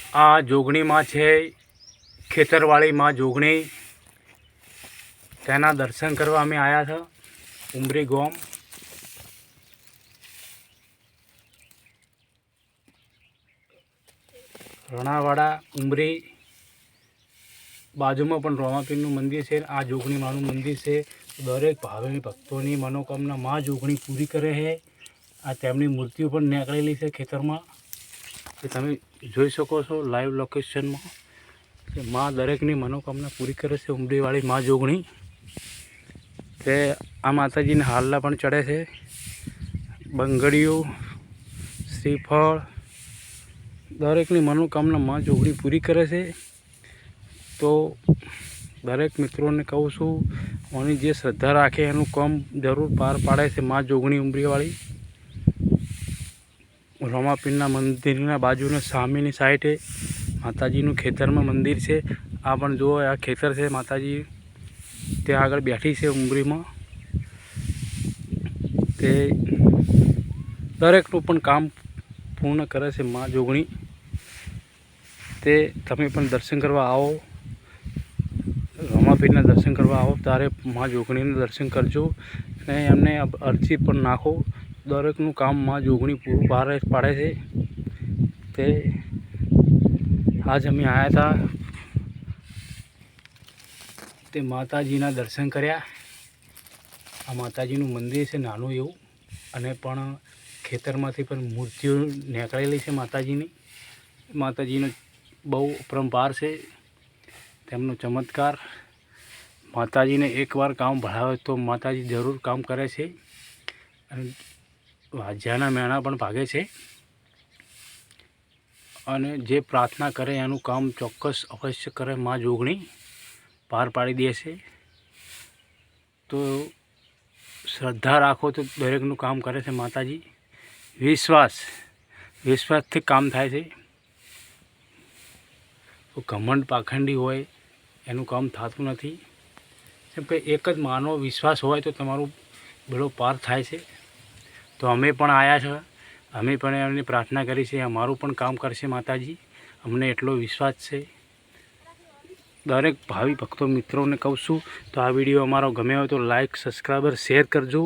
આ જોગણીમાં છે ખેતરવાળી માં જોગણી, તેના દર્શન કરવા અમે આવ્યા હતા ઉમરી ગામ। રણાવાડા ઉમરી બાજુમાં પણ રોમાપીરનું મંદિર છે। આ જોગણી માનું મંદિર છે। દરેક ભાવિ ભક્તોની મનોકામના માં જોગણી પૂરી કરે છે। આ તેમની મૂર્તિઓ પણ નીકળેલી છે ખેતરમાં, એ તમે જોઈ શકો છો લાઈવ લોકેશનમાં કે માં દરેકની મનોકામના પૂરી કરે છે। ઉમરીવાળી માં જોગણી તે આ માતાજીને હાલના પણ ચડે છે, બંગડીઓ, શ્રીફળ, દરેકની મનોકામના માં જોગણી પૂરી કરે છે। તો દરેક મિત્રોને કહું છું, ઓની જે શ્રદ્ધા રાખે એનું કામ જરૂર પાર પાડે છે માં જોગણી ઉમરીવાળી। રોમાપીરના મંદિરના બાજુના સામેની સાઈડે માતાજીનું ખેતરમાં મંદિર છે। આ પણ જુઓ, આ ખેતર છે, માતાજી ત્યાં આગળ બેઠી છે ઉમરીમાં। તે દરેકનું પણ કામ પૂર્ણ કરે છે માં જોગણી। તે તમે પણ દર્શન કરવા આવો, રોમાપીરના દર્શન કરવા આવો ત્યારે માં જોગણીના દર્શન કરજો અને એમને અરજી પણ નાખો। દરેકનું કામ માં જોગણી પૂરું પાડે છે। તે આજ અમે આવ્યા હતા, તે માતાજીના દર્શન કર્યા। આ માતાજીનું મંદિર છે નાનું એવું, અને પણ ખેતરમાંથી પણ મૂર્તિઓ નીકળેલી છે માતાજીની। માતાજીનો બહુ અપરંપાર છે તેમનો ચમત્કાર। માતાજીને એકવાર કામ ભણાવે તો માતાજી જરૂર કામ કરે છે, અને વાજ્યાના મેણા પણ ભાગે છે, અને જે પ્રાર્થના કરે એનું કામ ચોક્કસ અવશ્ય કરે માં જોગણી પાર પાડી દે છે। તો શ્રદ્ધા રાખો તો દરેકનું કામ કરે છે માતાજી। વિશ્વાસથી કામ થાય છે। તો ઘમંડ પાખંડી હોય એનું કામ થતું નથી, કેમ કે એક જ માનો વિશ્વાસ હોય તો તમારું બેડો પાર થાય છે। તો અમે પણ આવ્યા છે, અમે પણ એમની પ્રાર્થના કરી છે, અમારું પણ કામ કરશે માતાજી, અમને એટલો વિશ્વાસ છે। દરેક ભાવિ ભક્તો મિત્રોને કહું છું, તો આ વિડીયો અમારો ગમે હોય તો લાઈક, સબસ્ક્રાઈબર, શેર કરજો,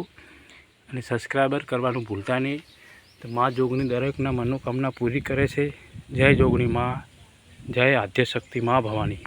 અને સબસ્ક્રાઈબર કરવાનું ભૂલતા નહીં। તો માં જોગણી દરેકના મનોકામના પૂરી કરે છે। જય જોગણી માં, જય આદ્યશક્તિ માં ભવાની।